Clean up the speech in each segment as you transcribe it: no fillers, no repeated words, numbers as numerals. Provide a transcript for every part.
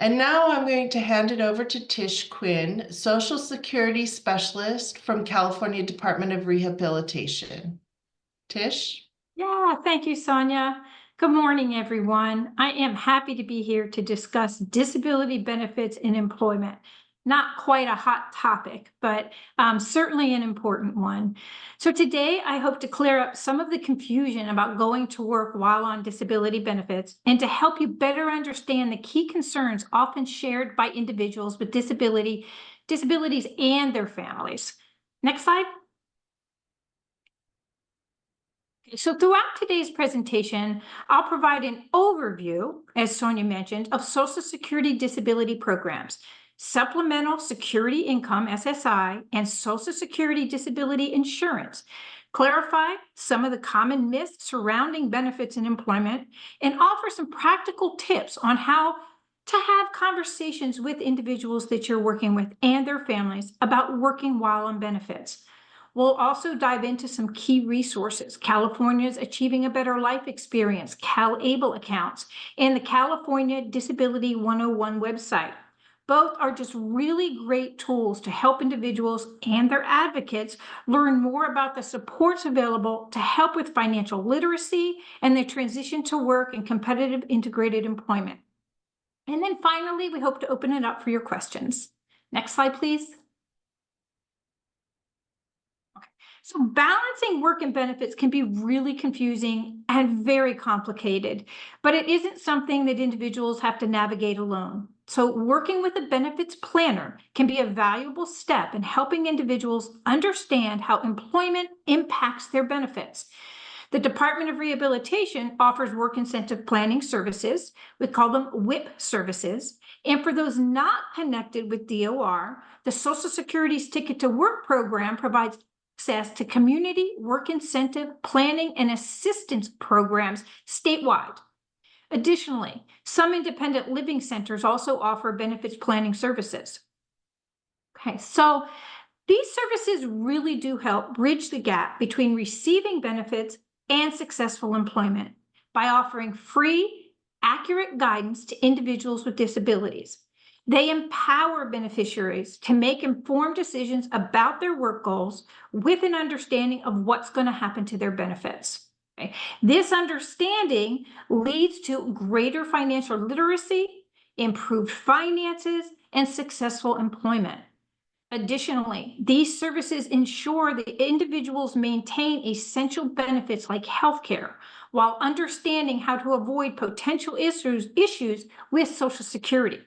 And now I'm going to hand it over to Tish Quinn, Social Security Specialist from California Department of Rehabilitation. Tish? Yeah, thank you, Sonia. Good morning, everyone. I am happy to be here to discuss disability benefits in employment. Not quite a hot topic, but certainly an important one. So today, I hope to clear up some of the confusion about going to work while on disability benefits and to help you better understand the key concerns often shared by individuals with disabilities and their families. Next slide. So throughout today's presentation, I'll provide an overview, as Sonia mentioned, of Social Security disability programs, Supplemental Security Income, SSI, and Social Security Disability Insurance, clarify some of the common myths surrounding benefits in employment, and offer some practical tips on how to have conversations with individuals that you're working with and their families about working while on benefits. We'll also dive into some key resources, California's Achieving a Better Life Experience, CalAble accounts, and the California Disability 101 website. Both are just really great tools to help individuals and their advocates learn more about the supports available to help with financial literacy and the transition to work and competitive integrated employment. And then finally, we hope to open it up for your questions. Next slide, please. So balancing work and benefits can be really confusing and very complicated, but it isn't something that individuals have to navigate alone. So working with a benefits planner can be a valuable step in helping individuals understand how employment impacts their benefits. The Department of Rehabilitation offers work incentive planning services. We call them WIP services. And for those not connected with DOR, the Social Security's Ticket to Work program provides access to community work incentive planning and assistance programs statewide. Additionally, some independent living centers also offer benefits planning services. Okay, so these services really do help bridge the gap between receiving benefits and successful employment by offering free, accurate guidance to individuals with disabilities. They empower beneficiaries to make informed decisions about their work goals with an understanding of what's going to happen to their benefits. Okay? This understanding leads to greater financial literacy, improved finances, and successful employment. Additionally, these services ensure that individuals maintain essential benefits like healthcare while understanding how to avoid potential issues with Social Security.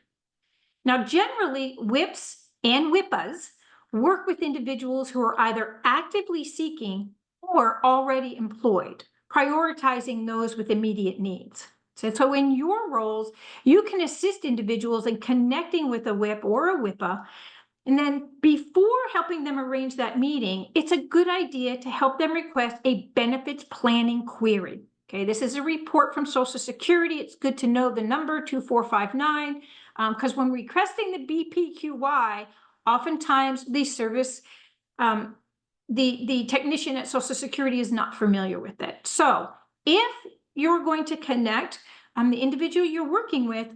Now, generally, WIPs and WIPAs work with individuals who are either actively seeking or already employed, prioritizing those with immediate needs. So in your roles, you can assist individuals in connecting with a WIP or a WIPA. And then before helping them arrange that meeting, it's a good idea to help them request a benefits planning query. Okay, this is a report from Social Security. It's good to know the number 2459 because when requesting the BPQY, oftentimes the service, the technician at Social Security is not familiar with it. So if you're going to connect the individual you're working with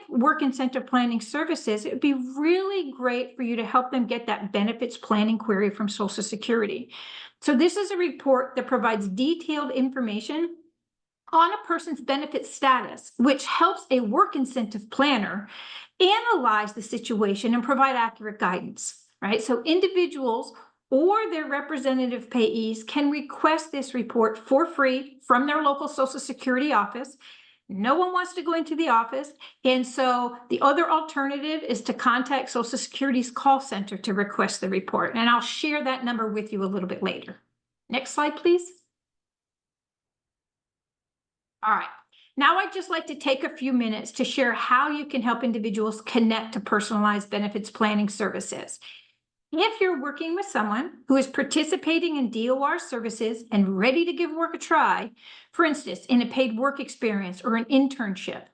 work incentive planning services, it would be really great for you to help them get that benefits planning query from Social Security. So this is a report that provides detailed information on a person's benefit status, which helps a work incentive planner analyze the situation and provide accurate guidance, right? So individuals or their representative payees can request this report for free from their local Social Security office. No one wants to go into the office. And so the other alternative is to contact Social Security's call center to request the report. And I'll share that number with you a little bit later. Next slide, please. All right. Now I'd just like to take a few minutes to share how you can help individuals connect to personalized benefits planning services. If you're working with someone who is participating in DOR services and ready to give work a try, for instance, in a paid work experience or an internship,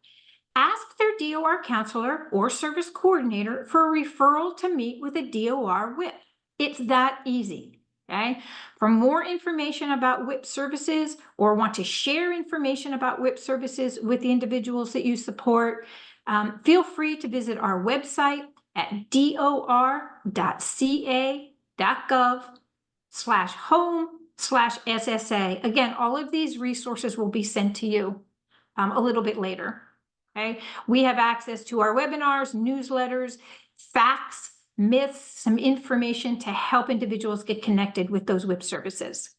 ask their DOR counselor or service coordinator for a referral to meet with a DOR WIP. It's that easy. Okay. For more information about WIP services or want to share information about WIP services with the individuals that you support, Feel free to visit our website at dor.ca.gov/home/SSA. Again, all of these resources will be sent to you a little bit later. Okay, we have access to our webinars, newsletters, facts, myths, some information to help individuals get connected with those WIP services.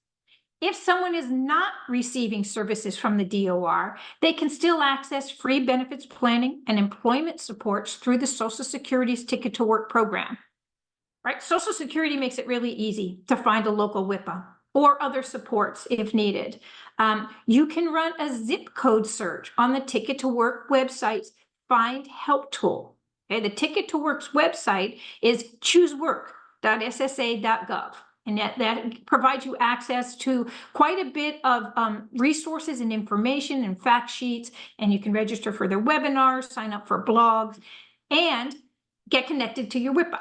If someone is not receiving services from the DOR, they can still access free benefits planning and employment supports through the Social Security's Ticket to Work program. Right? Social Security makes it really easy to find a local WIPA or other supports if needed. You can run a zip code search on the Ticket to Work website's Find Help tool. Okay? The Ticket to Work's website is choosework.ssa.gov. And that provides you access to quite a bit of resources and information and fact sheets, and you can register for their webinars, sign up for blogs, and get connected to your WIPA,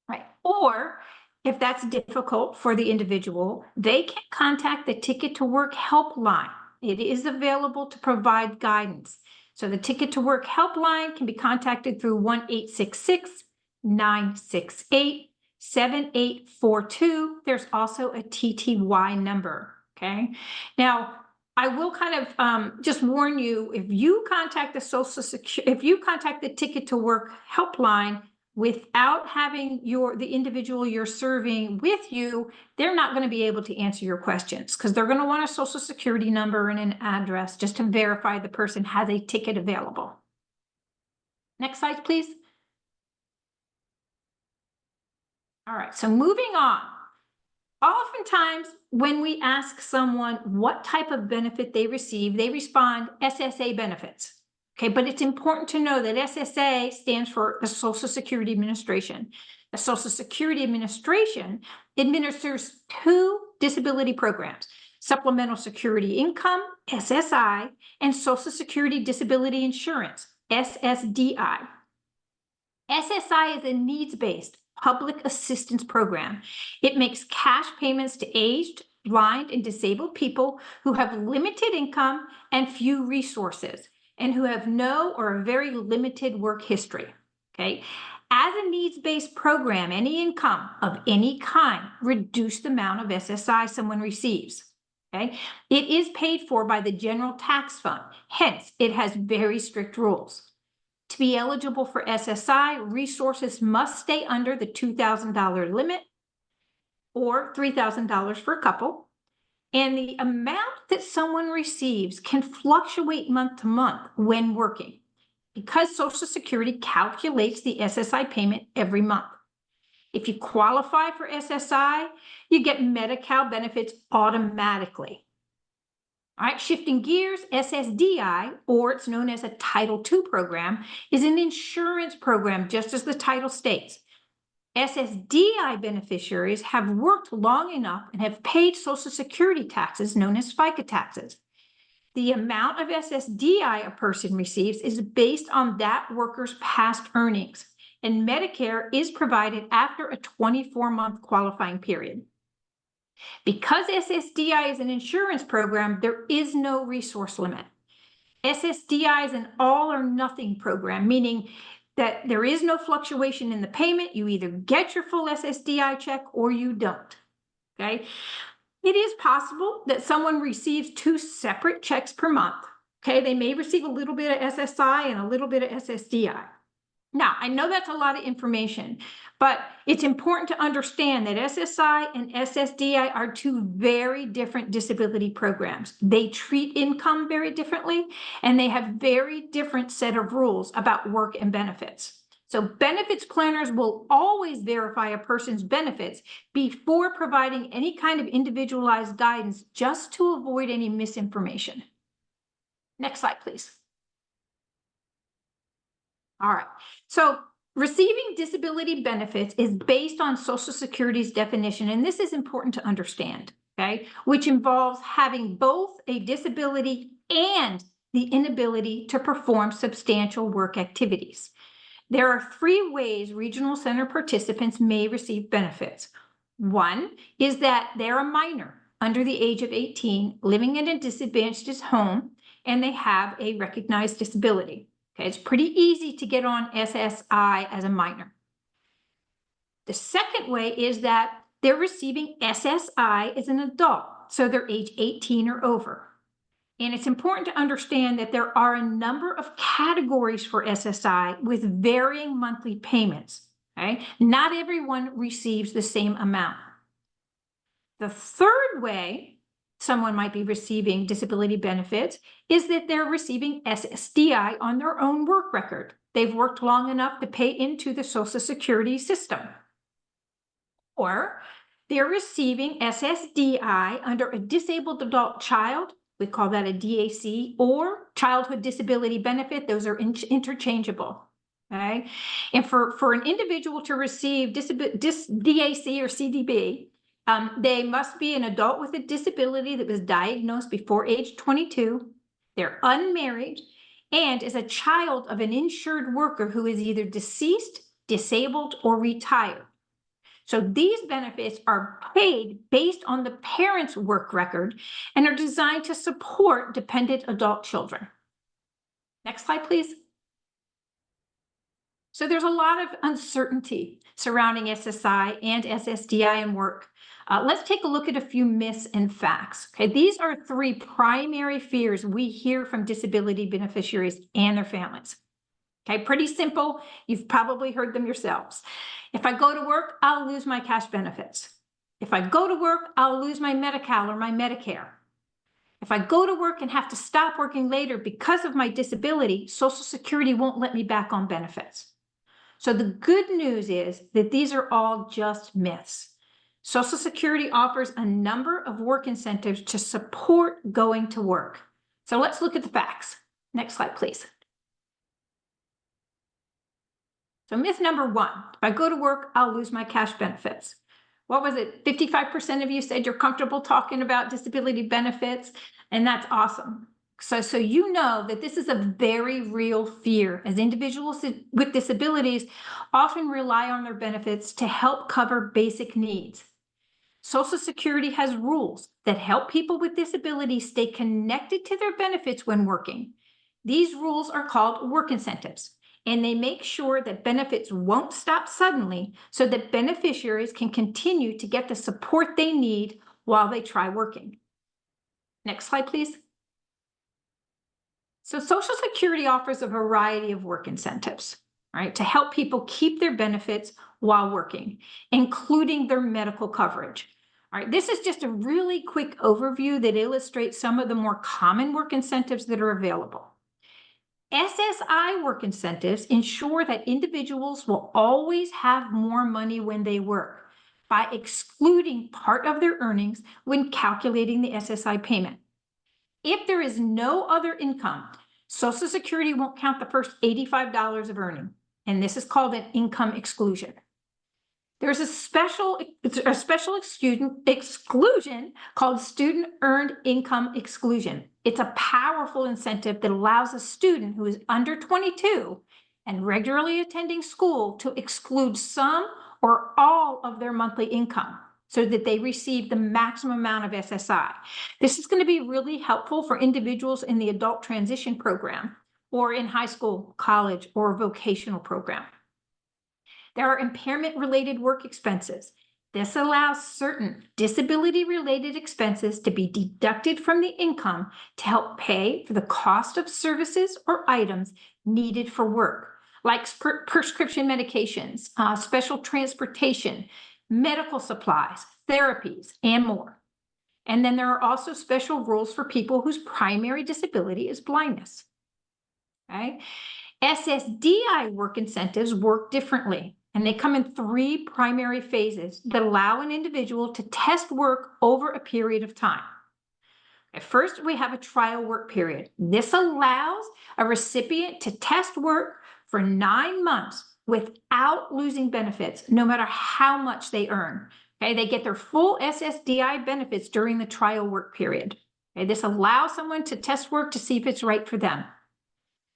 right? Or if that's difficult for the individual, they can contact the Ticket to Work helpline. It is available to provide guidance. So the Ticket to Work helpline can be contacted through 1-866-968-7842. There's also a TTY number, okay? Now, I will kind of just warn you, if you contact the if you contact the Ticket to Work helpline without having the individual you're serving with you, they're not going to be able to answer your questions because they're going to want a Social Security number and an address just to verify the person has a ticket available. Next slide, please. All right, so moving on. Oftentimes, when we ask someone what type of benefit they receive, they respond SSA benefits. Okay, but it's important to know that SSA stands for the Social Security Administration. The Social Security Administration administers two disability programs: Supplemental Security Income, SSI, and Social Security Disability Insurance, SSDI. SSI is a needs-based public assistance program. It makes cash payments to aged, blind, and disabled people who have limited income and few resources, and who have no or a very limited work history, okay? As a needs-based program, any income of any kind reduce the amount of SSI someone receives, okay? It is paid for by the General Tax Fund. Hence, it has very strict rules. To be eligible for SSI, resources must stay under the $2,000 limit or $3,000 for a couple. And the amount that someone receives can fluctuate month to month when working because Social Security calculates the SSI payment every month. If you qualify for SSI, you get Medi-Cal benefits automatically. All right, shifting gears, SSDI, or it's known as a Title II program, is an insurance program, just as the title states. SSDI beneficiaries have worked long enough and have paid Social Security taxes known as FICA taxes. The amount of SSDI a person receives is based on that worker's past earnings, and Medicare is provided after a 24-month qualifying period. Because SSDI is an insurance program, there is no resource limit. SSDI is an all or nothing program, meaning that there is no fluctuation in the payment. You either get your full SSDI check or you don't, okay? It is possible that someone receives two separate checks per month, okay? They may receive a little bit of SSI and a little bit of SSDI. Now, I know that's a lot of information, but it's important to understand that SSI and SSDI are two very different disability programs. They treat income very differently, and they have very different set of rules about work and benefits. So benefits planners will always verify a person's benefits before providing any kind of individualized guidance, just to avoid any misinformation. Next slide, please. All right, so receiving disability benefits is based on Social Security's definition, and this is important to understand, okay, which involves having both a disability and the inability to perform substantial work activities. There are three ways regional center participants may receive benefits. One is that they're a minor under the age of 18 living in a disadvantaged home, and they have a recognized disability. Okay, it's pretty easy to get on SSI as a minor. The second way is that they're receiving SSI as an adult, so they're age 18 or over. And it's important to understand that there are a number of categories for SSI with varying monthly payments. Okay? Not everyone receives the same amount. The third way someone might be receiving disability benefits is that they're receiving SSDI on their own work record. They've worked long enough to pay into the Social Security system. Or they're receiving SSDI under a disabled adult child. We call that a DAC, or childhood disability benefit. Those are interchangeable. Okay. And for an individual to receive DAC or CDB, they must be an adult with a disability that was diagnosed before age 22. They're unmarried and is a child of an insured worker who is either deceased, disabled, or retired. So these benefits are paid based on the parent's work record and are designed to support dependent adult children. Next slide, please. So there's a lot of uncertainty surrounding SSI and SSDI and work. Let's take a look at a few myths and facts. Okay, these are 3 primary fears we hear from disability beneficiaries and their families. Okay, pretty simple. You've probably heard them yourselves. If I go to work, I'll lose my cash benefits. If I go to work, I'll lose my Medi-Cal or my Medicare. If I go to work and have to stop working later because of my disability, Social Security won't let me back on benefits. So the good news is that these are all just myths. Social Security offers a number of work incentives to support going to work. So let's look at the facts. Next slide, please. So myth number 1, if I go to work, I'll lose my cash benefits. What was it? 55% of you said you're comfortable talking about disability benefits, and that's awesome. So you know that this is a very real fear, as individuals with disabilities often rely on their benefits to help cover basic needs. Social Security has rules that help people with disabilities stay connected to their benefits when working. These rules are called work incentives, and they make sure that benefits won't stop suddenly so that beneficiaries can continue to get the support they need while they try working. Next slide, please. So Social Security offers a variety of work incentives, right, to help people keep their benefits while working, including their medical coverage. All right, this is just a really quick overview that illustrates some of the more common work incentives that are available. SSI work incentives ensure that individuals will always have more money when they work by excluding part of their earnings when calculating the SSI payment. If there is no other income, Social Security won't count the first $85 of earning, and this is called an income exclusion. There's a special exclusion called student earned income exclusion. It's a powerful incentive that allows a student who is under 22 and regularly attending school to exclude some or all of their monthly income so that they receive the maximum amount of SSI. This is going to be really helpful for individuals in the adult transition program or in high school, college, or vocational program. There are impairment-related work expenses. This allows certain disability-related expenses to be deducted from the income to help pay for the cost of services or items needed for work, like prescription medications, special transportation, medical supplies, therapies, and more. And then there are also special rules for people whose primary disability is blindness. Okay? SSDI work incentives work differently, and they come in 3 primary phases that allow an individual to test work over a period of time. At first, we have a trial work period. This allows a recipient to test work for 9 months without losing benefits, no matter how much they earn. Okay, they get their full SSDI benefits during the trial work period. Okay, this allows someone to test work to see if it's right for them.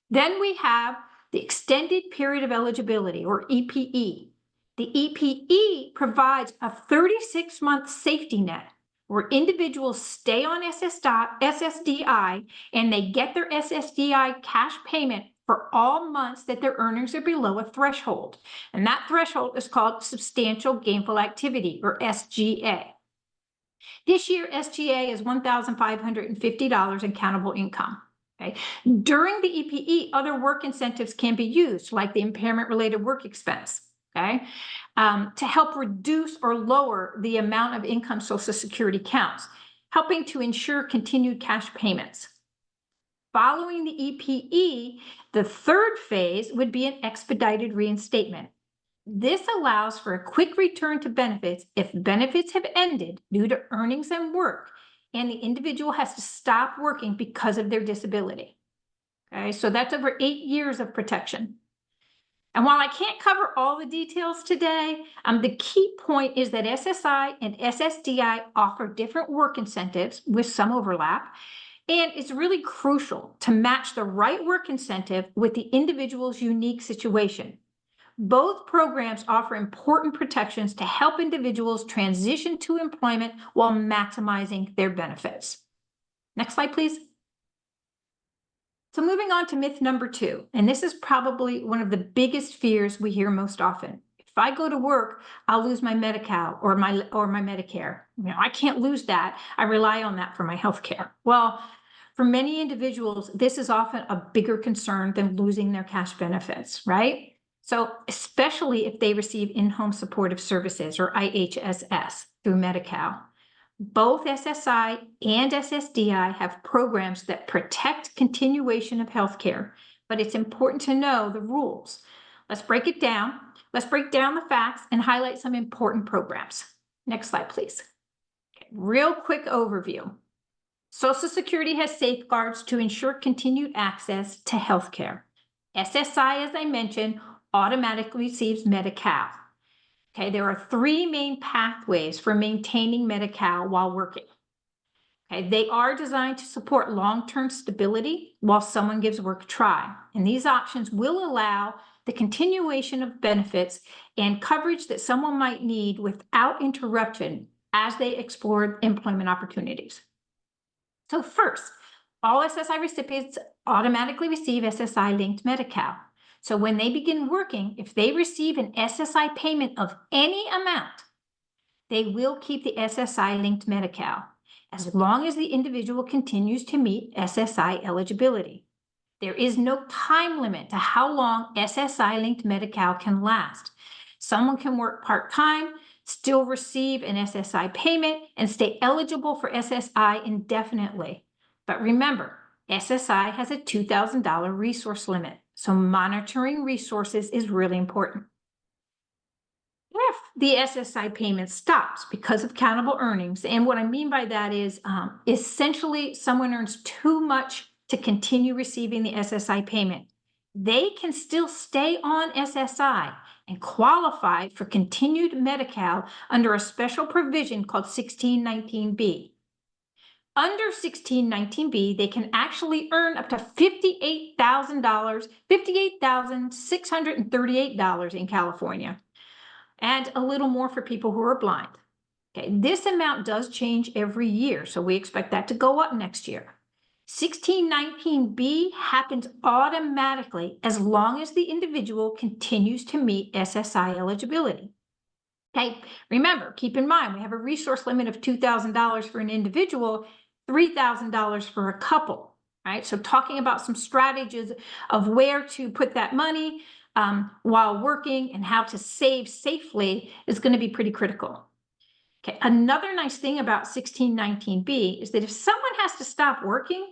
Then we have the extended period of eligibility, or EPE. The EPE provides a 36-month safety net where individuals stay on SSDI and they get their SSDI cash payment for all months that their earnings are below a threshold. And that threshold is called substantial gainful activity, or SGA. This year, SGA is $1,550 in countable income. Okay. During the EPE, other work incentives can be used, like the impairment-related work expense, okay, to help reduce or lower the amount of income Social Security counts, helping to ensure continued cash payments. Following the EPE, the third phase would be an expedited reinstatement. This allows for a quick return to benefits if benefits have ended due to earnings and work, and the individual has to stop working because of their disability. Okay, so that's over 8 years of protection. And while I can't cover all the details today, the key point is that SSI and SSDI offer different work incentives with some overlap, and it's really crucial to match the right work incentive with the individual's unique situation. Both programs offer important protections to help individuals transition to employment while maximizing their benefits. Next slide, please. So moving on to myth number 2, and this is probably one of the biggest fears we hear most often. If I go to work, I'll lose my Medi-Cal or my Medicare. I can't lose that. I rely on that for my health care. Well, for many individuals, this is often a bigger concern than losing their cash benefits, right? So especially if they receive in-home supportive services, or IHSS, through Medi-Cal. Both SSI and SSDI have programs that protect continuation of healthcare, but it's important to know the rules. Let's break it down. Let's break down the facts and highlight some important programs. Next slide, please. Okay, real quick overview. Social Security has safeguards to ensure continued access to healthcare. SSI, as I mentioned, automatically receives Medi-Cal. Okay, there are 3 main pathways for maintaining Medi-Cal while working. Okay, they are designed to support long-term stability while someone gives work a try. And these options will allow the continuation of benefits and coverage that someone might need without interruption as they explore employment opportunities. So first, all SSI recipients automatically receive SSI-linked Medi-Cal. So when they begin working, if they receive an SSI payment of any amount, they will keep the SSI-linked Medi-Cal as long as the individual continues to meet SSI eligibility. There is no time limit to how long SSI-linked Medi-Cal can last. Someone can work part-time, still receive an SSI payment, and stay eligible for SSI indefinitely. But remember, SSI has a $2,000 resource limit, so monitoring resources is really important. If the SSI payment stops because of countable earnings, and what I mean by that is essentially someone earns too much to continue receiving the SSI payment, they can still stay on SSI and qualify for continued Medi-Cal under a special provision called 1619B. Under 1619B, they can actually earn up to $58,000, $58,638 in California, and a little more for people who are blind. Okay, this amount does change every year, so we expect that to go up next year. 1619B happens automatically as long as the individual continues to meet SSI eligibility. Okay, remember, keep in mind, we have a resource limit of $2,000 for an individual, $3,000 for a couple, right? So talking about some strategies of where to put that money while working and how to save safely is going to be pretty critical. Okay, another nice thing about 1619B is that if someone has to stop working,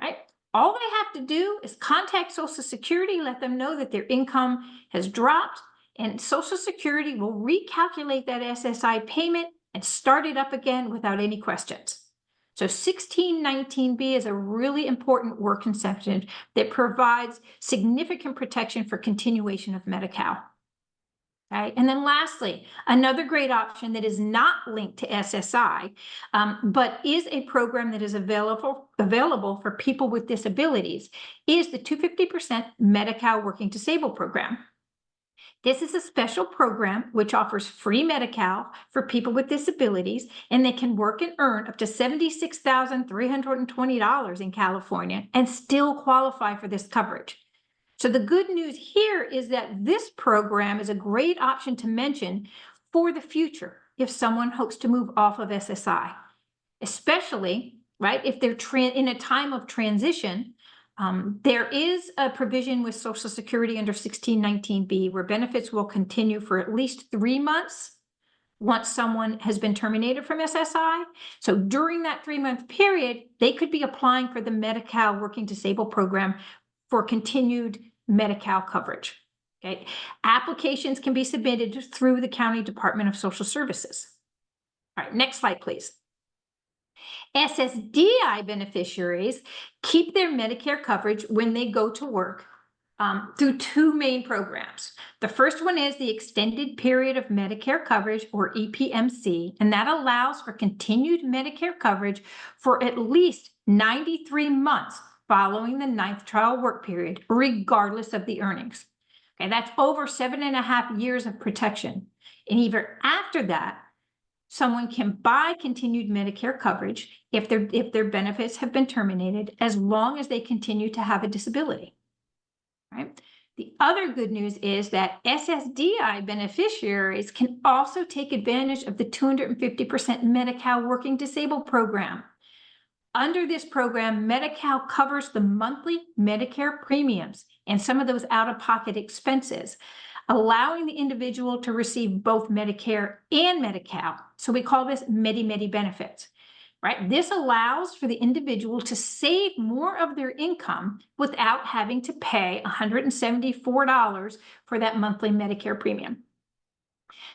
right, all they have to do is contact Social Security, let them know that their income has dropped, and Social Security will recalculate that SSI payment and start it up again without any questions. So 1619B is a really important work incentive that provides significant protection for continuation of Medi-Cal. Okay. And then lastly, another great option that is not linked to SSI, but is a program that is available for people with disabilities, is the 250% Medi-Cal Working Disabled program. This is a special program which offers free Medi-Cal for people with disabilities, and they can work and earn up to $76,320 in California and still qualify for this coverage. So the good news here is that this program is a great option to mention for the future if someone hopes to move off of SSI, especially, right, if they're in a time of transition. There is a provision with Social Security under 1619B where benefits will continue for at least 3 months once someone has been terminated from SSI. So during that 3-month period, they could be applying for the Medi-Cal Working Disabled Program for continued Medi-Cal coverage. Okay, applications can be submitted through the County Department of Social Services. All right, next slide, please. SSDI beneficiaries keep their Medicare coverage when they go to work through 2 main programs. The first one is the Extended Period of Medicare Coverage, or EPMC, and that allows for continued Medicare coverage for at least 93 months following the 9th trial work period, regardless of the earnings. Okay, that's over 7.5 years of protection. And even after that, someone can buy continued Medicare coverage if their benefits have been terminated, as long as they continue to have a disability. Right? The other good news is that SSDI beneficiaries can also take advantage of the 250% Medi-Cal Working Disabled Program. Under this program, Medi-Cal covers the monthly Medicare premiums and some of those out-of-pocket expenses, allowing the individual to receive both Medicare and Medi-Cal. So we call this Medi-Medi benefits. Right? This allows for the individual to save more of their income without having to pay $174 for that monthly Medicare premium.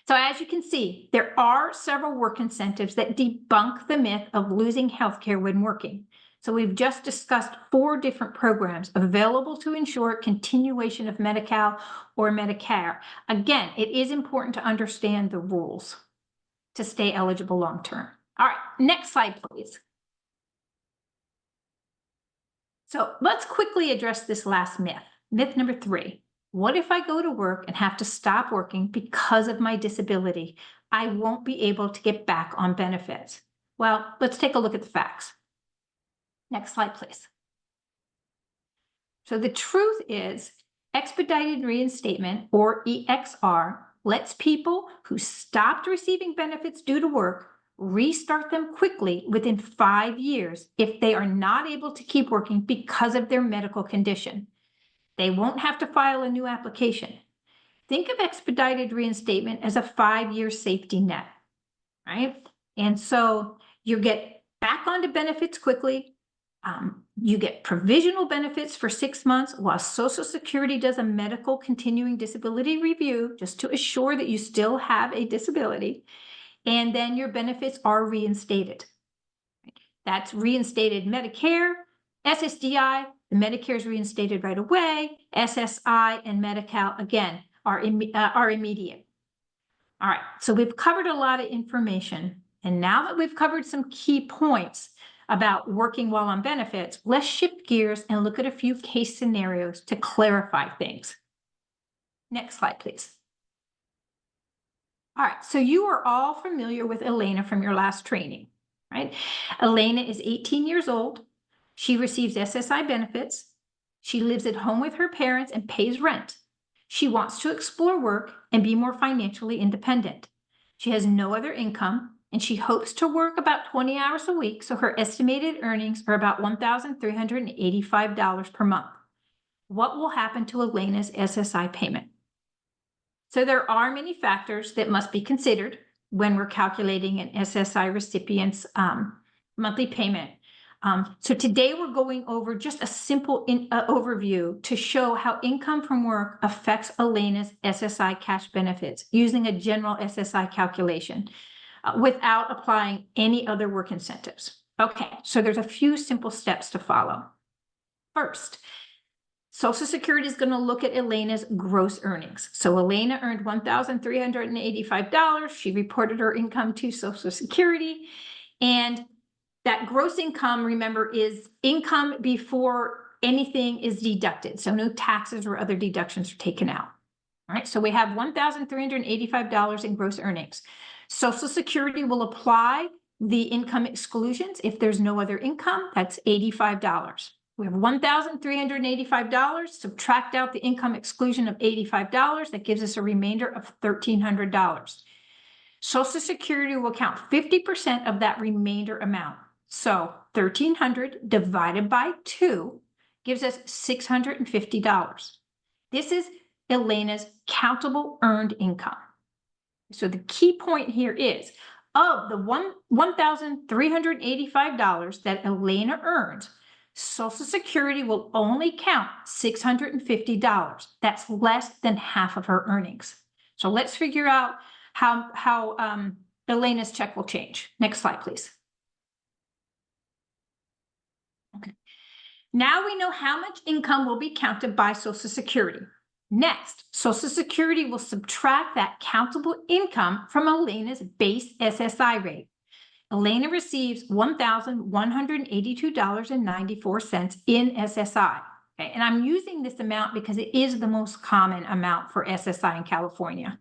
So as you can see, there are several work incentives that debunk the myth of losing healthcare when working. So we've just discussed 4 different programs available to ensure continuation of Medi-Cal or Medicare. Again, it is important to understand the rules to stay eligible long-term. All right, next slide, please. So let's quickly address this last myth. Myth number 3. What if I go to work and have to stop working because of my disability? I won't be able to get back on benefits. Well, let's take a look at the facts. Next slide, please. So the truth is, expedited reinstatement, or EXR, lets people who stopped receiving benefits due to work restart them quickly within 5 years if they are not able to keep working because of their medical condition. They won't have to file a new application. Think of expedited reinstatement as a 5-year safety net, right? And so you get back onto benefits quickly. You get provisional benefits for 6 months while Social Security does a medical continuing disability review just to assure that you still have a disability. And then your benefits are reinstated. That's reinstated Medicare, SSDI, the Medicare is reinstated right away. SSI and Medi-Cal, again, are immediate. All right, so we've covered a lot of information. And now that we've covered some key points about working while on benefits, let's shift gears and look at a few case scenarios to clarify things. Next slide, please. All right, so you are all familiar with Elena from your last training, right? Elena is 18 years old. She receives SSI benefits. She lives at home with her parents and pays rent. She wants to explore work and be more financially independent. She has no other income, and she hopes to work about 20 hours a week, so her estimated earnings are about $1,385 per month. What will happen to Elena's SSI payment? So there are many factors that must be considered when we're calculating an SSI recipient's monthly payment. So today we're going over just a simple overview to show how income from work affects Elena's SSI cash benefits using a general SSI calculation without applying any other work incentives. Okay, so there's a few simple steps to follow. First, Social Security is going to look at Elena's gross earnings. So Elena earned $1,385. She reported her income to Social Security. And that gross income, remember, is income before anything is deducted. So no taxes or other deductions are taken out. All right, so we have $1,385 in gross earnings. Social Security will apply the income exclusions. If there's no other income, that's $85. We have $1,385, subtract out the income exclusion of $85. That gives us a remainder of $1,300. Social Security will count 50% of that remainder amount. So 1,300 divided by 2 gives us $650. This is Elena's countable earned income. So the key point here is, of the $1,385 that Elena earns, Social Security will only count $650. That's less than half of her earnings. So let's figure out how Elena's check will change. Next slide, please. Okay. Now we know how much income will be counted by Social Security. Next, Social Security will subtract that countable income from Elena's base SSI rate. Elena receives $1,182.94 in SSI. Okay, and I'm using this amount because it is the most common amount for SSI in California.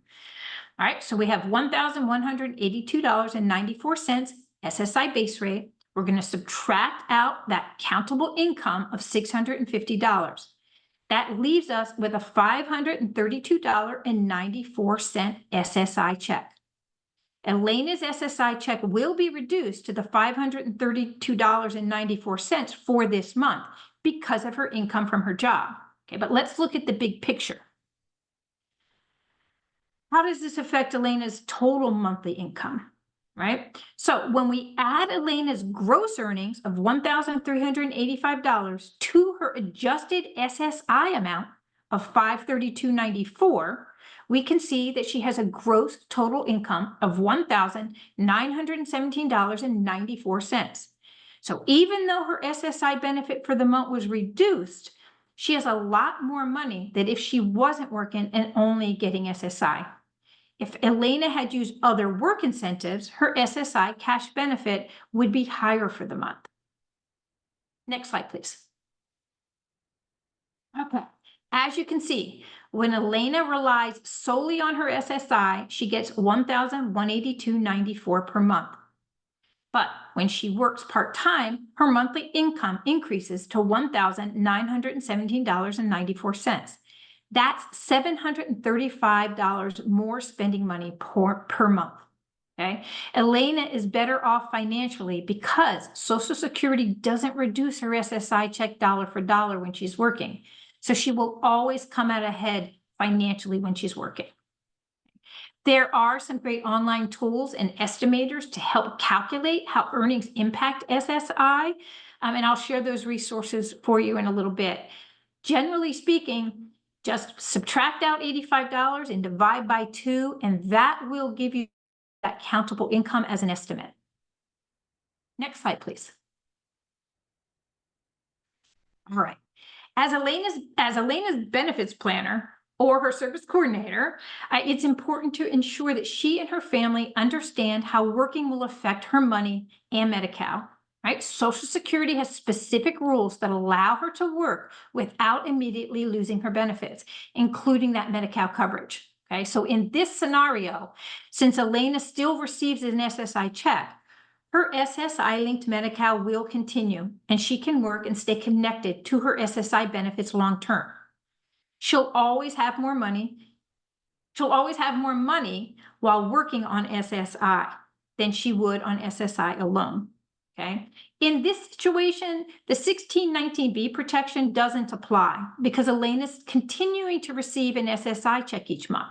All right, so we have $1,182.94 SSI base rate. We're going to subtract out that countable income of $650. That leaves us with a $532.94 SSI check. Elena's SSI check will be reduced to the $532.94 for this month because of her income from her job. Okay, but let's look at the big picture. How does this affect Elena's total monthly income, right? So when we add Elena's gross earnings of $1,385 to her adjusted SSI amount of $532.94, we can see that she has a gross total income of $1,917.94. So even though her SSI benefit for the month was reduced, she has a lot more money than if she wasn't working and only getting SSI. If Elena had used other work incentives, her SSI cash benefit would be higher for the month. Next slide, please. Okay. As you can see, when Elena relies solely on her SSI, she gets $1,182.94 per month. But when she works part-time, her monthly income increases to $1,917.94. That's $735 more spending money per month. Okay. Elena is better off financially because Social Security doesn't reduce her SSI check dollar for dollar when she's working. So she will always come out ahead financially when she's working. There are some great online tools and estimators to help calculate how earnings impact SSI. And I'll share those resources for you in a little bit. Generally speaking, just subtract out $85 and divide by 2, and that will give you that countable income as an estimate. Next slide, please. All right. As Elena's benefits planner or her service coordinator, it's important to ensure that she and her family understand how working will affect her money and Medi-Cal. Right? Social Security has specific rules that allow her to work without immediately losing her benefits, including that Medi-Cal coverage. Okay, so in this scenario, since Elena still receives an SSI check, her SSI-linked Medi-Cal will continue, and she can work and stay connected to her SSI benefits long-term. She'll always have more money. She'll always have more money while working on SSI than she would on SSI alone. Okay. In this situation, the 1619B protection doesn't apply because Elena's continuing to receive an SSI check each month.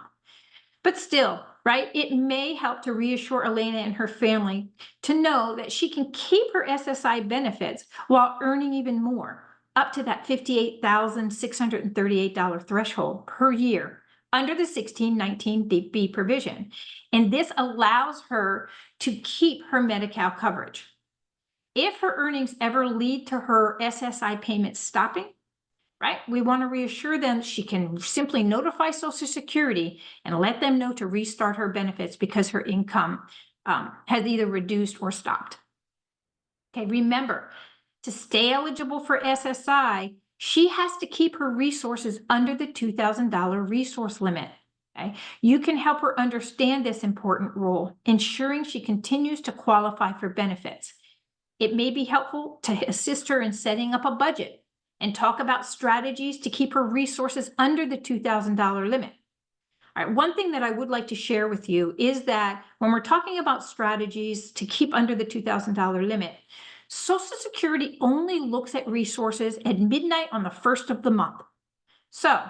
But still, right, it may help to reassure Elena and her family to know that she can keep her SSI benefits while earning even more, up to that $58,638 threshold per year under the 1619B provision. And this allows her to keep her Medi-Cal coverage. If her earnings ever lead to her SSI payments stopping, right, we want to reassure them she can simply notify Social Security and let them know to restart her benefits because her income has either reduced or stopped. Okay, remember, to stay eligible for SSI, she has to keep her resources under the $2,000 resource limit. Okay, you can help her understand this important rule, ensuring she continues to qualify for benefits. It may be helpful to assist her in setting up a budget and talk about strategies to keep her resources under the $2,000 limit. All right, one thing that I would like to share with you is that when we're talking about strategies to keep under the $2,000 limit, Social Security only looks at resources at midnight on the first of the month. So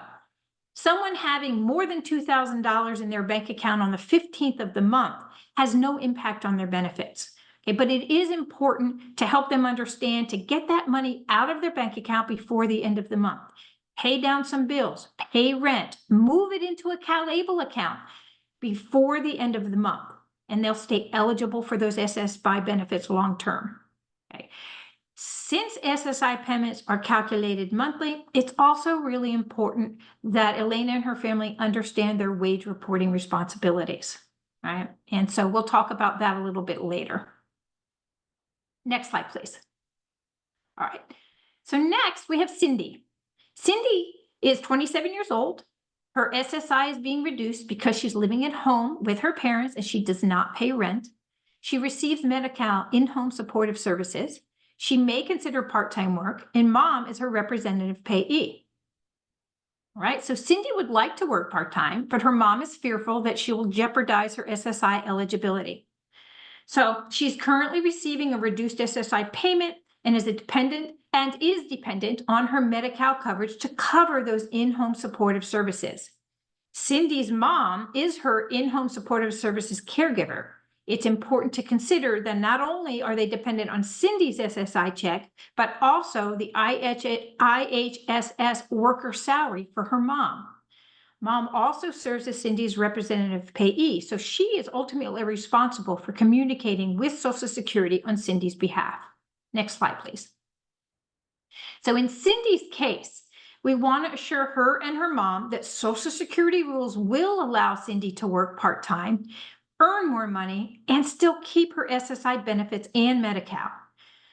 someone having more than $2,000 in their bank account on the 15th of the month has no impact on their benefits. Okay, but it is important to help them understand to get that money out of their bank account before the end of the month. Pay down some bills, pay rent, move it into a CalAble account before the end of the month, and they'll stay eligible for those SSI benefits long term. Okay. Since SSI payments are calculated monthly, it's also really important that Elena and her family understand their wage reporting responsibilities, right? And so we'll talk about that a little bit later. Next slide, please. All right. So next we have Cindy. Cindy is 27 years old. Her SSI is being reduced because she's living at home with her parents and she does not pay rent. She receives Medi-Cal in-home supportive services. She may consider part-time work, and mom is her representative payee. All right, so Cindy would like to work part-time, but her mom is fearful that she will jeopardize her SSI eligibility. So she's currently receiving a reduced SSI payment and is dependent on her Medi-Cal coverage to cover those in-home supportive services. Cindy's mom is her in-home supportive services caregiver. It's important to consider that not only are they dependent on Cindy's SSI check, but also the IHSS worker salary for her mom. Mom also serves as Cindy's representative payee, so she is ultimately responsible for communicating with Social Security on Cindy's behalf. Next slide, please. So in Cindy's case, we want to assure her and her mom that Social Security rules will allow Cindy to work part-time, earn more money, and still keep her SSI benefits and Medi-Cal.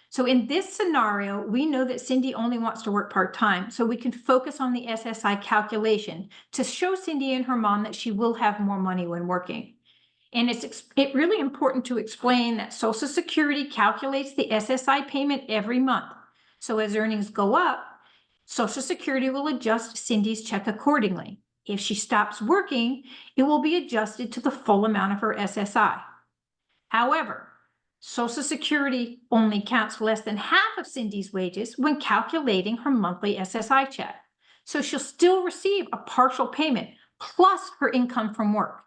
So in this scenario, we know that Cindy only wants to work part-time, so we can focus on the SSI calculation to show Cindy and her mom that she will have more money when working. And it's really important to explain that Social Security calculates the SSI payment every month. So as earnings go up, Social Security will adjust Cindy's check accordingly. If she stops working, it will be adjusted to the full amount of her SSI. However, Social Security only counts less than half of Cindy's wages when calculating her monthly SSI check. So she'll still receive a partial payment plus her income from work.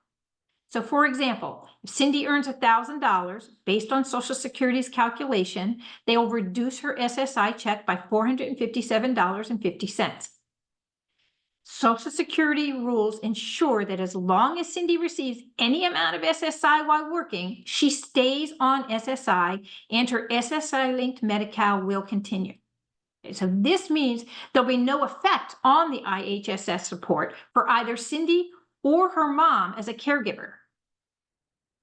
So for example, if Cindy earns $1,000 based on Social Security's calculation, they will reduce her SSI check by $457.50. Social Security rules ensure that as long as Cindy receives any amount of SSI while working, she stays on SSI and her SSI-linked Medi-Cal will continue. So this means there'll be no effect on the IHSS support for either Cindy or her mom as a caregiver.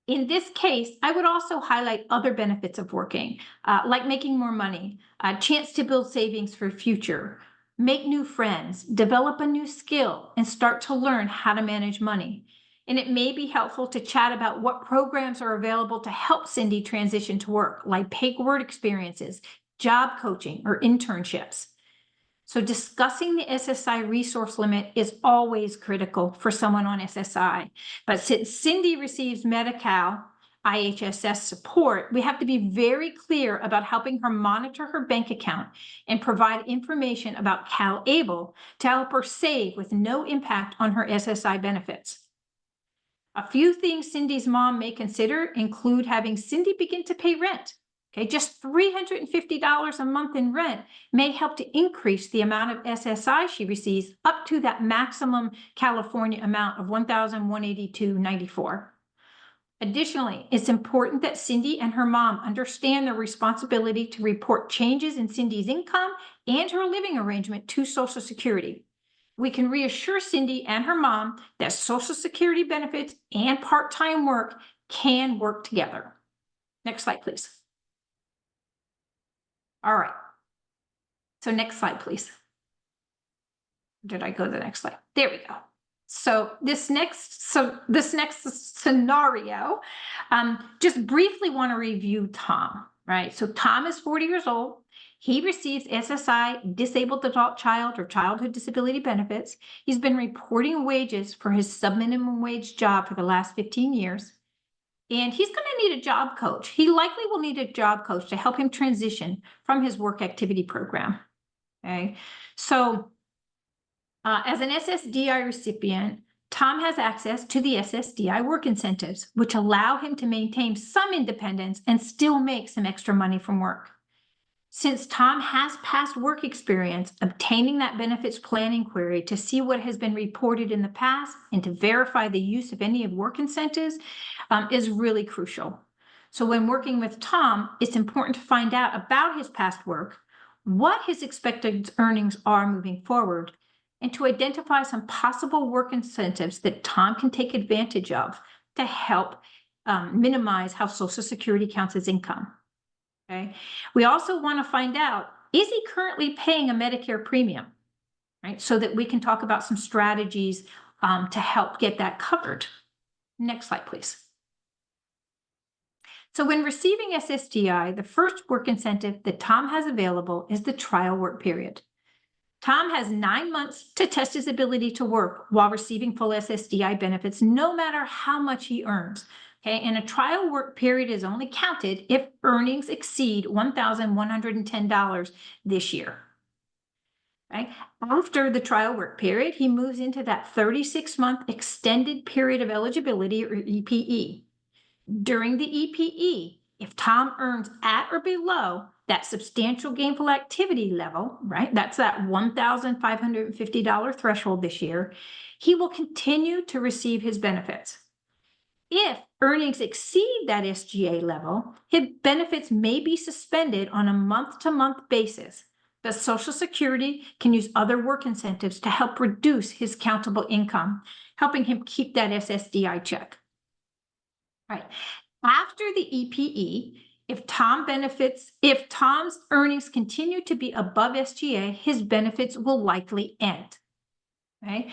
In this case, I would also highlight other benefits of working, like making more money, a chance to build savings for future, make new friends, develop a new skill, and start to learn how to manage money. And it may be helpful to chat about what programs are available to help Cindy transition to work, like paid work experiences, job coaching, or internships. So discussing the SSI resource limit is always critical for someone on SSI. But since Cindy receives Medi-Cal IHSS support, we have to be very clear about helping her monitor her bank account and provide information about CalAble to help her save with no impact on her SSI benefits. A few things Cindy's mom may consider include having Cindy begin to pay rent. Okay, just $350 a month in rent may help to increase the amount of SSI she receives up to that maximum California amount of $1,182.94. Additionally, it's important that Cindy and her mom understand their responsibility to report changes in Cindy's income and her living arrangement to Social Security. We can reassure Cindy and her mom that Social Security benefits and part-time work can work together. Next slide, please. All right. So next slide, please. Did I go to the next slide? There we go. So this next scenario, just briefly want to review Tom, right? So Tom is 40 years old. He receives SSI, disabled adult child or childhood disability benefits. He's been reporting wages for his subminimum wage job for the last 15 years. And he's going to need a job coach. He likely will need a job coach to help him transition from his work activity program. Okay, so as an SSDI recipient, Tom has access to the SSDI work incentives, which allow him to maintain some independence and still make some extra money from work. Since Tom has past work experience, obtaining that benefits plan inquiry to see what has been reported in the past and to verify the use of any of work incentives is really crucial. So when working with Tom, it's important to find out about his past work, what his expected earnings are moving forward, and to identify some possible work incentives that Tom can take advantage of to help minimize how Social Security counts as income. Okay. We also want to find out, is he currently paying a Medicare premium? Right. So that we can talk about some strategies to help get that covered. Next slide, please. So when receiving SSDI, the first work incentive that Tom has available is the trial work period. Tom has 9 months to test his ability to work while receiving full SSDI benefits, no matter how much he earns. Okay, and a trial work period is only counted if earnings exceed $1,110 this year. Right? After the trial work period, he moves into that 36-month extended period of eligibility, or EPE. During the EPE, if Tom earns at or below that substantial gainful activity level, right, that's that $1,550 threshold this year, he will continue to receive his benefits. If earnings exceed that SGA level, his benefits may be suspended on a month-to-month basis, but Social Security can use other work incentives to help reduce his countable income, helping him keep that SSDI check. Right. After the EPE, if Tom's earnings continue to be above SGA, his benefits will likely end. Okay.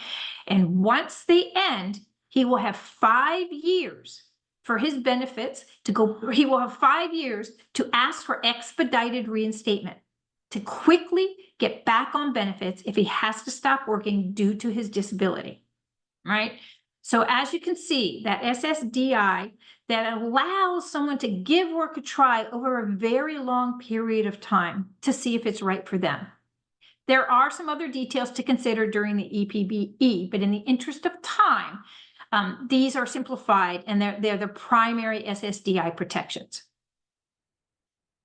And once they end, he will have 5 years for his benefits to go. He will have 5 years to ask for expedited reinstatement to quickly get back on benefits if he has to stop working due to his disability. Right. So as you can see, that SSDI that allows someone to give work a try over a very long period of time to see if it's right for them. There are some other details to consider during the EPBE, but in the interest of time, these are simplified and they're the primary SSDI protections.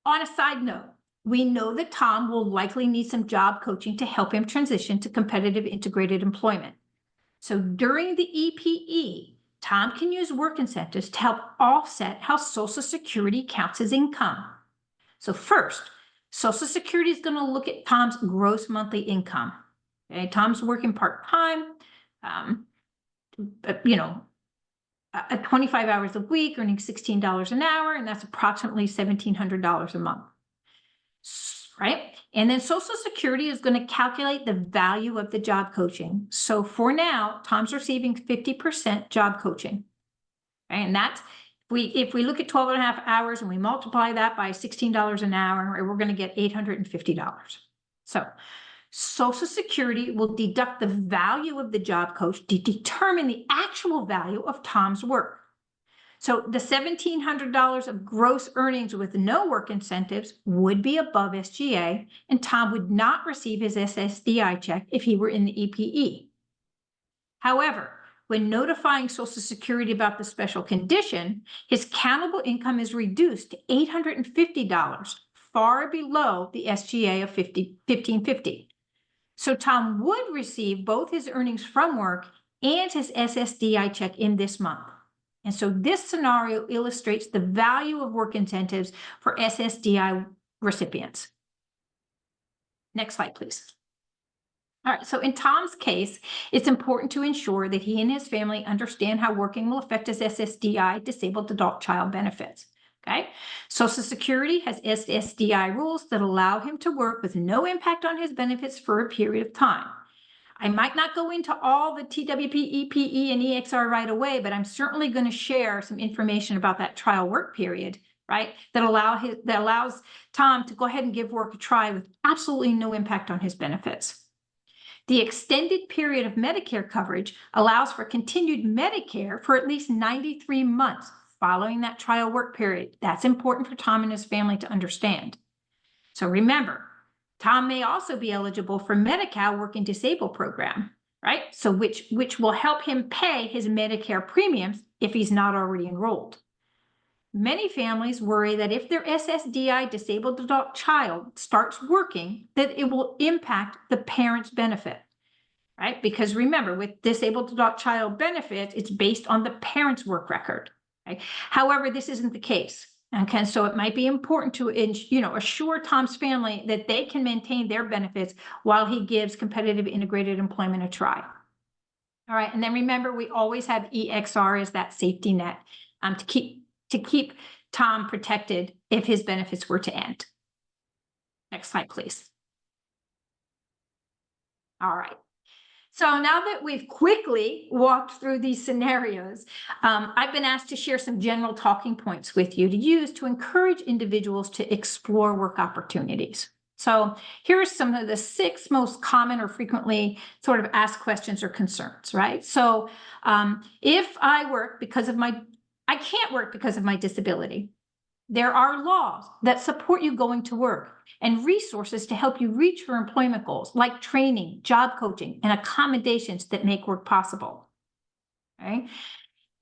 On a side note, we know that Tom will likely need some job coaching to help him transition to competitive integrated employment. So during the EPE, Tom can use work incentives to help offset how Social Security counts as income. So first, Social Security is going to look at Tom's gross monthly income. Okay, Tom's working part-time, at 25 hours a week, earning $16 an hour, and that's approximately $1,700 a month. Right? And then Social Security is going to calculate the value of the job coaching. So for now, Tom's receiving 50% job coaching. Right? And that's, if we look at 12.5 hours and we multiply that by $16 an hour, we're going to get $850. So Social Security will deduct the value of the job coach to determine the actual value of Tom's work. So the $1,700 of gross earnings with no work incentives would be above SGA, and Tom would not receive his SSDI check if he were in the EPE. However, when notifying Social Security about the special condition, his countable income is reduced to $850, far below the SGA of $1,550. So Tom would receive both his earnings from work and his SSDI check in this month. And so this scenario illustrates the value of work incentives for SSDI recipients. Next slide, please. All right, so in Tom's case, it's important to ensure that he and his family understand how working will affect his SSDI, disabled adult child benefits. Okay, Social Security has SSDI rules that allow him to work with no impact on his benefits for a period of time. I might not go into all the TWP, EPE, and EXR right away, but I'm certainly going to share some information about that trial work period right? That allows Tom to go ahead and give work a try with absolutely no impact on his benefits. The extended period of Medicare coverage allows for continued Medicare for at least 93 months following that trial work period. That's important for Tom and his family to understand. So remember, Tom may also be eligible for Medi-Cal Working Disabled program, right? So which will help him pay his Medicare premiums if he's not already enrolled. Many families worry that if their SSDI disabled adult child starts working, that it will impact the parent's benefit, right? Because remember, with disabled adult child benefits, it's based on the parent's work record. Okay? However, this isn't the case. Okay, so it might be important to assure Tom's family that they can maintain their benefits while he gives competitive integrated employment a try. All right, and then remember, we always have EXR as that safety net to keep Tom protected if his benefits were to end. Next slide, please. All right. So now that we've quickly walked through these scenarios, I've been asked to share some general talking points with you to use to encourage individuals to explore work opportunities. So here are some of the 6 most common or frequently sort of asked questions or concerns, right? So if I can't work because of my disability. There are laws that support you going to work and resources to help you reach your employment goals, like training, job coaching, and accommodations that make work possible. Okay?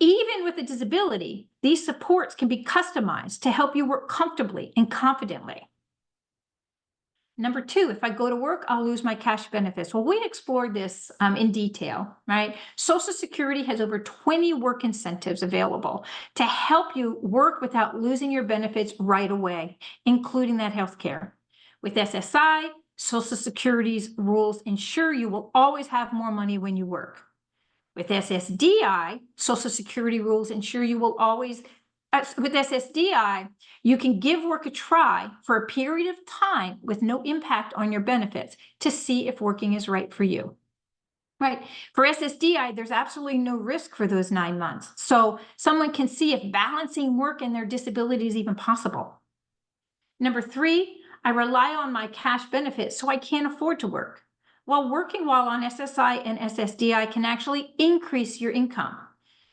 Even with a disability, these supports can be customized to help you work comfortably and confidently. Number 2, if I go to work, I'll lose my cash benefits. Well, we explored this in detail, right? Social Security has over 20 work incentives available to help you work without losing your benefits right away, including that health care. With SSI, Social Security's rules ensure you will always have more money when you work. With SSDI, Social Security rules ensure you will always with SSDI, you can give work a try for a period of time with no impact on your benefits to see if working is right for you. Right. For SSDI, there's absolutely no risk for those 9 months. So someone can see if balancing work and their disability is even possible. Number 3, I rely on my cash benefits, so I can't afford to work. While working while on SSI and SSDI can actually increase your income.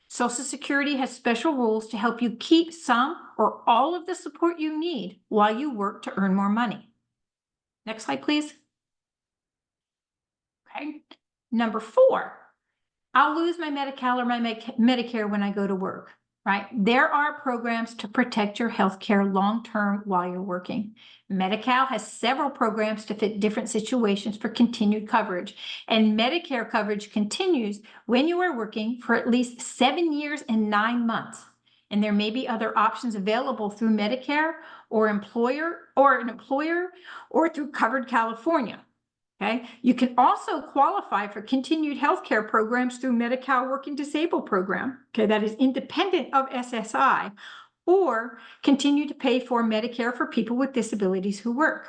Social Security has special rules to help you keep some or all of the support you need while you work to earn more money. Next slide, please. Okay. Number 4, I'll lose my Medi-Cal or my Medicare when I go to work, right? There are programs to protect your health care long-term while you're working. Medi-Cal has several programs to fit different situations for continued coverage, and Medicare coverage continues when you are working for at least 7 years and 9 months. And there may be other options available through Medicare or an employer or through Covered California. Okay. You can also qualify for continued health care programs through Medi-Cal Working Disabled program. Okay, that is independent of SSI, or continue to pay for Medicare for people with disabilities who work.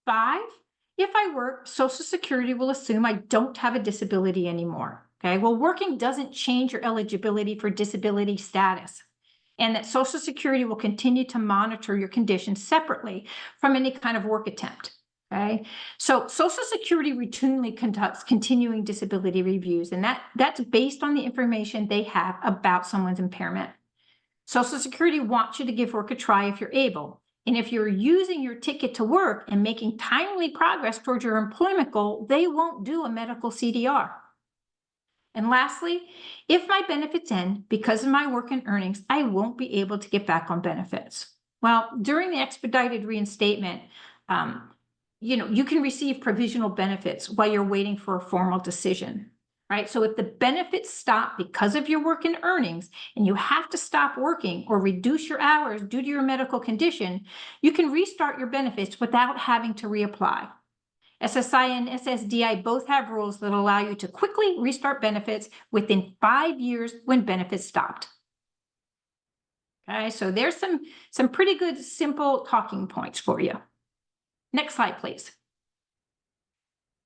5, if I work, Social Security will assume I don't have a disability anymore. Okay, well, working doesn't change your eligibility for disability status, and that Social Security will continue to monitor your condition separately from any kind of work attempt. Okay, so Social Security routinely conducts continuing disability reviews, and that's based on the information they have about someone's impairment. Social Security wants you to give work a try if you're able. And if you're using your ticket to work and making timely progress towards your employment goal, they won't do a medical CDR. And lastly, if my benefits end because of my work and earnings, I won't be able to get back on benefits. Well, during the expedited reinstatement, you can receive provisional benefits while you're waiting for a formal decision, right? So if the benefits stop because of your work and earnings and you have to stop working or reduce your hours due to your medical condition, you can restart your benefits without having to reapply. SSI and SSDI both have rules that allow you to quickly restart benefits within 5 years when benefits stopped. Okay, so there's some pretty good simple talking points for you. Next slide, please.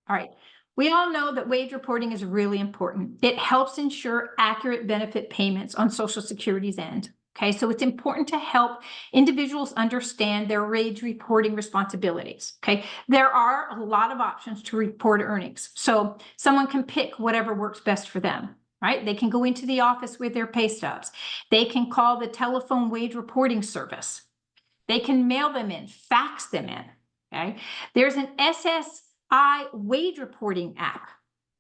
All right. We all know that wage reporting is really important. It helps ensure accurate benefit payments on Social Security's end. Okay, so it's important to help individuals understand their wage reporting responsibilities. Okay, there are a lot of options to report earnings. So someone can pick whatever works best for them, right? They can go into the office with their pay stubs. They can call the telephone wage reporting service. They can mail them in, fax them in. Okay, there's an SSI wage reporting app,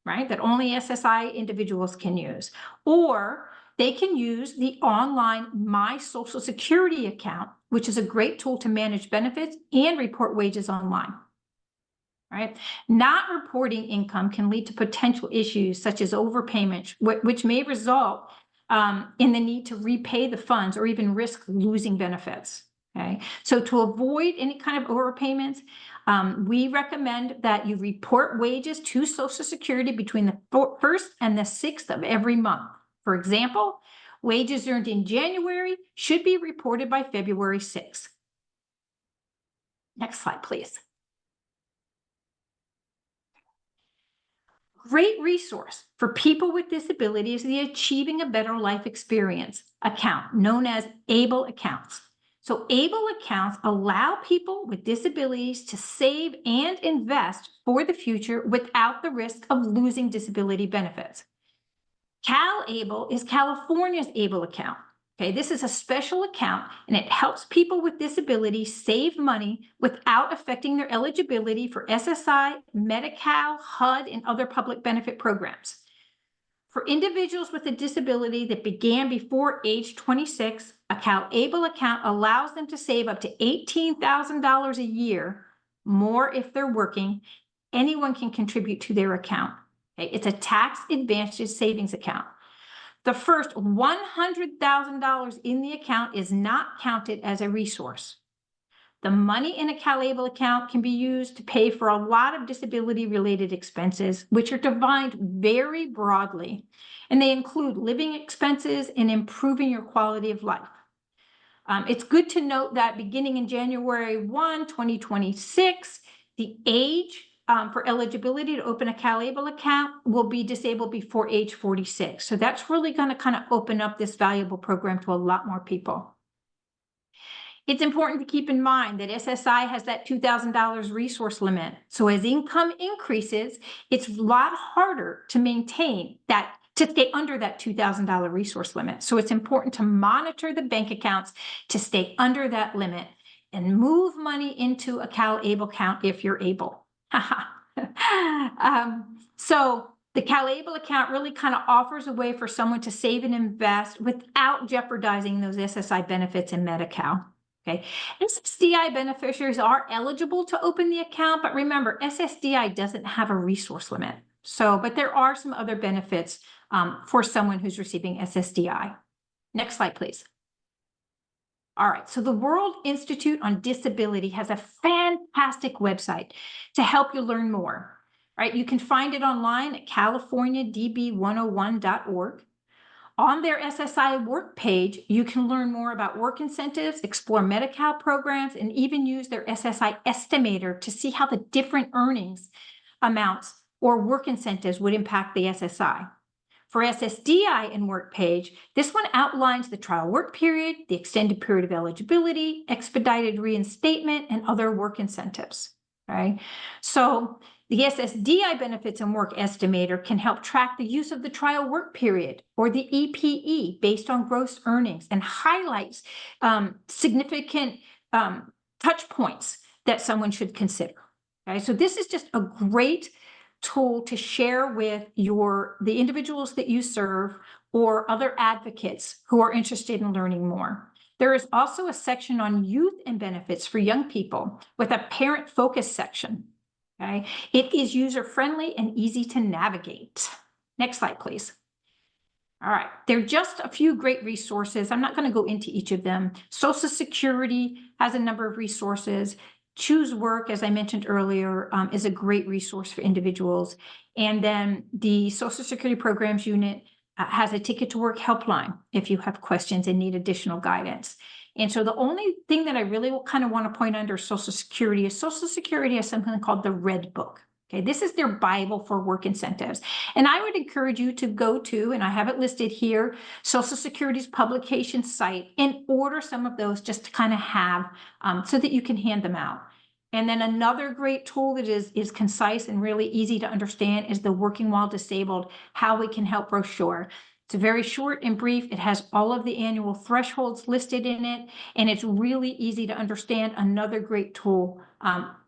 right? That only SSI individuals can use, or they can use the online My Social Security account, which is a great tool to manage benefits and report wages online. Right? Not reporting income can lead to potential issues such as overpayment, which may result in the need to repay the funds or even risk losing benefits. Okay, so to avoid any kind of overpayments, we recommend that you report wages to Social Security between the 1st and the 6th of every month. For example, wages earned in January should be reported by February 6th. Next slide, please. Great resource for people with disabilities is the Achieving a Better Life Experience account, known as ABLE accounts. So ABLE accounts allow people with disabilities to save and invest for the future without the risk of losing disability benefits. CalAble is California's ABLE account. Okay, this is a special account and it helps people with disabilities save money without affecting their eligibility for SSI, Medi-Cal, HUD, and other public benefit programs. For individuals with a disability that began before age 26, a CalAble account allows them to save up to $18,000 a year, more if they're working. Anyone can contribute to their account. Okay? It's a tax-advantaged savings account. The first $100,000 in the account is not counted as a resource. The money in a CalAble account can be used to pay for a lot of disability-related expenses, which are defined very broadly, and they include living expenses and improving your quality of life. It's good to note that beginning in January 1, 2026, the age for eligibility to open a CalAble account will be disabled before age 46. So that's really going to kind of open up this valuable program to a lot more people. It's important to keep in mind that SSI has that $2,000 resource limit. So as income increases, it's a lot harder to maintain that, to stay under that $2,000 resource limit. So it's important to monitor the bank accounts to stay under that limit and move money into a CalAble account if you're able. So the CalAble account really kind of offers a way for someone to save and invest without jeopardizing those SSI benefits in Medi-Cal. Okay, SSDI beneficiaries are eligible to open the account, but remember, SSDI doesn't have a resource limit. So, but there are some other benefits for someone who's receiving SSDI. Next slide, please. All right, so the World Institute on Disability has a fantastic website to help you learn more. Right, you can find it online at californiadb101.org. On their SSI work page, you can learn more about work incentives, explore Medi-Cal programs, and even use their SSI estimator to see how the different earnings amounts or work incentives would impact the SSI. For SSDI and work page, this one outlines the trial work period, the extended period of eligibility, expedited reinstatement, and other work incentives. Right? So the SSDI benefits and work estimator can help track the use of the trial work period or the EPE based on gross earnings and highlights significant touch points that someone should consider. Okay, so this is just a great tool to share with the individuals that you serve or other advocates who are interested in learning more. There is also a section on youth and benefits for young people with a parent focus section. Okay, it is user-friendly and easy to navigate. Next slide, please. All right, there are just a few great resources. I'm not going to go into each of them. Social Security has a number of resources. Choose Work, as I mentioned earlier, is a great resource for individuals. And then the Social Security Programs Unit has a Ticket to Work helpline if you have questions and need additional guidance. And so the only thing that I really kind of want to point under Social Security is Social Security has something called the Red Book. Okay, this is their Bible for work incentives. And I would encourage you to go to, and I have it listed here, Social Security's publication site and order some of those just to kind of have so that you can hand them out. And then another great tool that is concise and really easy to understand is the Working While Disabled, How We Can Help Brochure. It's very short and brief. It has all of the annual thresholds listed in it, and it's really easy to understand. Another great tool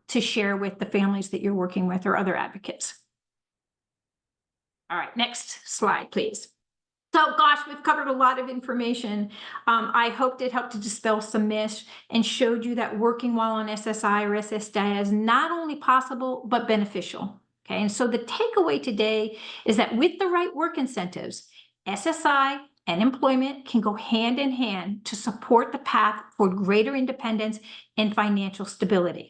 to share with the families that you're working with or other advocates. All right, next slide, please. So gosh, we've covered a lot of information. I hoped it helped to dispel some myths and showed you that working while on SSI or SSDI is not only possible, but beneficial. Okay, and so the takeaway today is that with the right work incentives, SSI and employment can go hand in hand to support the path for greater independence and financial stability.